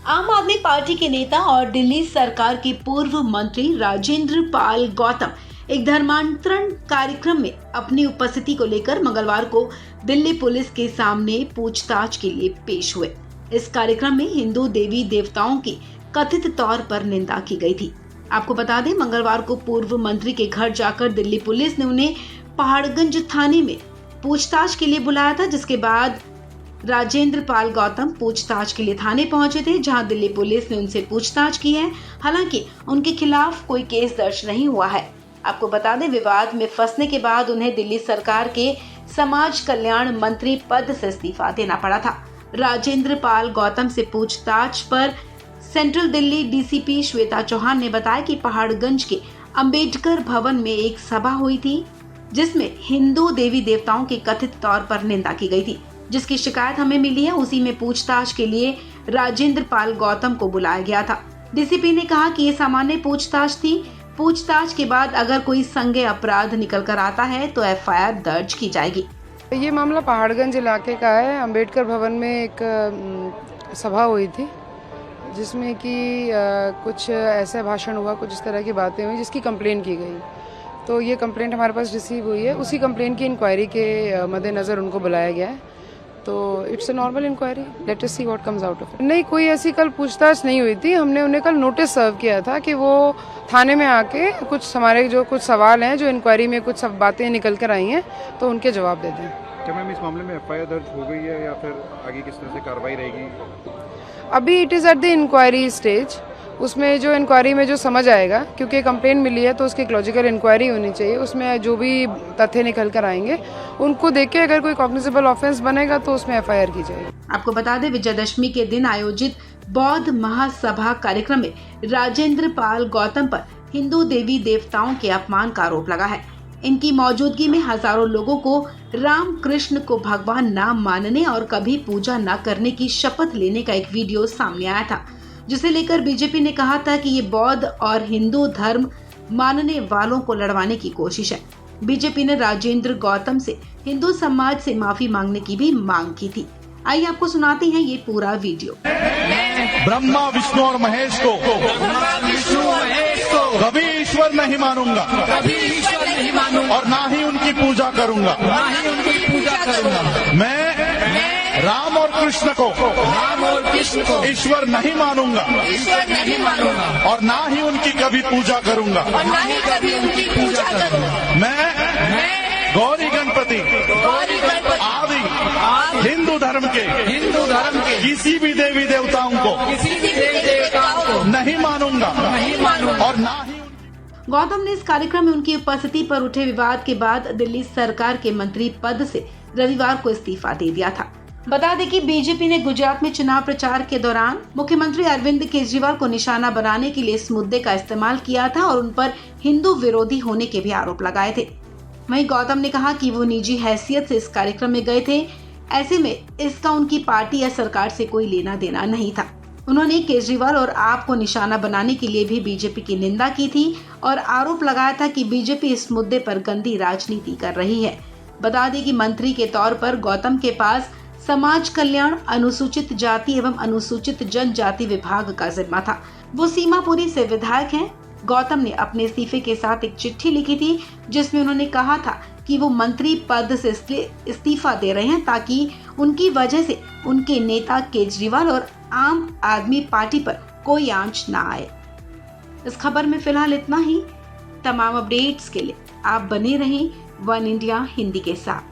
आम आदमी पार्टी के नेता और दिल्ली सरकार के पूर्व मंत्री राजेंद्र पाल गौतम एक धर्मांतरण कार्यक्रम में अपनी उपस्थिति को लेकर मंगलवार को दिल्ली पुलिस के सामने पूछताछ के लिए पेश हुए। इस कार्यक्रम में हिंदू देवी देवताओं की कथित तौर पर निंदा की गई थी। आपको बता दें, मंगलवार को पूर्व मंत्री के घर जाकर दिल्ली पुलिस ने उन्हें पहाड़गंज थाने में पूछताछ के लिए बुलाया था, जिसके बाद राजेंद्र पाल गौतम पूछताछ के लिए थाने पहुंचे थे, जहां दिल्ली पुलिस ने उनसे पूछताछ की है। हालांकि उनके खिलाफ कोई केस दर्ज नहीं हुआ है। आपको बता दें, विवाद में फंसने के बाद उन्हें दिल्ली सरकार के समाज कल्याण मंत्री पद से इस्तीफा देना पड़ा था। राजेंद्र पाल गौतम से पूछताछ पर सेंट्रल दिल्ली डीसीपी श्वेता चौहान ने बताया कि पहाड़गंज के अंबेडकर भवन में एक सभा हुई थी, जिसमें हिंदू देवी देवताओं की कथित तौर पर निंदा की गई थी, जिसकी शिकायत हमें मिली है। उसी में पूछताछ के लिए राजेंद्र पाल गौतम को बुलाया गया था। डीसीपी ने कहा कि ये सामान्य पूछताछ थी। पूछताछ के बाद अगर कोई संज्ञेय अपराध निकल कर आता है तो एफआईआर दर्ज की जाएगी। ये मामला पहाड़गंज इलाके का है। अंबेडकर भवन में एक सभा हुई थी, जिसमें कि कुछ ऐसा भाषण हुआ, कुछ इस तरह की बातें हुई, जिसकी कंप्लेन की गई। तो ये कंप्लेंट हमारे पास रिसीव हुई है। उसी कंप्लेंट की इंक्वायरी के मद्देनज़र उनको बुलाया गया है। तो it's a normal inquiry, let us see what comes out of it. नहीं, कोई ऐसी कल पूछताछ नहीं हुई थी। हमने उन्हें कल नोटिस सर्व किया था कि वो थाने में आके कुछ हमारे जो कुछ सवाल हैं, जो इंक्वायरी में कुछ सब बातें निकल कर आई हैं, तो उनके जवाब दे दें। क्या मैम इस मामले में एफआईआर दर्ज हो गई है या फिर आगे किस तरह से कार्रवाई रहेगी? अभी it is at the inquiry stage. उसमें जो इंक्वायरी में जो समझ आएगा, क्योंकि कंप्लेन मिली है तो उसकी एक लॉजिकल इंक्वायरी होनी चाहिए। उसमें जो भी तथ्य निकल कर आएंगे उनको देख के अगर कोई कॉग्निजेबल ऑफेंस बनेगा तो उसमें एफआईआर की जाएगी। आपको बता दें, विजयदशमी के दिन आयोजित बौद्ध महासभा कार्यक्रम में राजेंद्र पाल गौतम पर हिंदू देवी देवताओं के अपमान का आरोप लगा है। इनकी मौजूदगी में हजारों लोगों को राम कृष्ण को भगवान न मानने और कभी पूजा न करने की शपथ लेने का एक वीडियो सामने आया था, जिसे लेकर बीजेपी ने कहा था कि ये बौद्ध और हिंदू धर्म मानने वालों को लड़वाने की कोशिश है। बीजेपी ने राजेंद्र गौतम से हिंदू समाज से माफी मांगने की भी मांग की थी। आइए आपको सुनाते हैं ये पूरा वीडियो। ब्रह्मा विष्णु और महेश को कभी ईश्वर नहीं मानूंगा, और ना ही उनकी पूजा करूंगा। मैं राम और कृष्ण को ईश्वर नहीं मानूंगा, और ना ही उनकी कभी पूजा करूंगा। मैं गौरी गणपति आदि हिंदू धर्म के किसी भी देवी देवताओं को नहीं मानूंगा, और ना ही। गौतम ने इस कार्यक्रम में उनकी उपस्थिति पर उठे विवाद के बाद दिल्ली सरकार के मंत्री पद से रविवार को इस्तीफा दे दिया था। बता दें कि बीजेपी ने गुजरात में चुनाव प्रचार के दौरान मुख्यमंत्री अरविंद केजरीवाल को निशाना बनाने के लिए इस मुद्दे का इस्तेमाल किया था और उन पर हिंदू विरोधी होने के भी आरोप लगाए थे। वहीं गौतम ने कहा कि वो निजी हैसियत से इस कार्यक्रम में गए थे, ऐसे में इसका उनकी पार्टी या सरकार से कोई लेना देना नहीं था। उन्होंने केजरीवाल और आप को निशाना बनाने के लिए भी बीजेपी की निंदा की थी और आरोप लगाया था कि बीजेपी इस मुद्दे पर गंदी राजनीति कर रही है। बता दें कि मंत्री के तौर पर गौतम के पास समाज कल्याण, अनुसूचित जाति एवं अनुसूचित जनजाति विभाग का जिम्मा था। वो सीमापुरी से विधायक हैं। गौतम ने अपने इस्तीफे के साथ एक चिट्ठी लिखी थी, जिसमें उन्होंने कहा था कि वो मंत्री पद से इस्तीफा दे रहे हैं ताकि उनकी वजह से उनके नेता केजरीवाल और आम आदमी पार्टी पर कोई आंच ना आए। इस खबर में फिलहाल इतना ही। तमाम अपडेट्स के लिए आप बने रहें वन इंडिया हिंदी के साथ।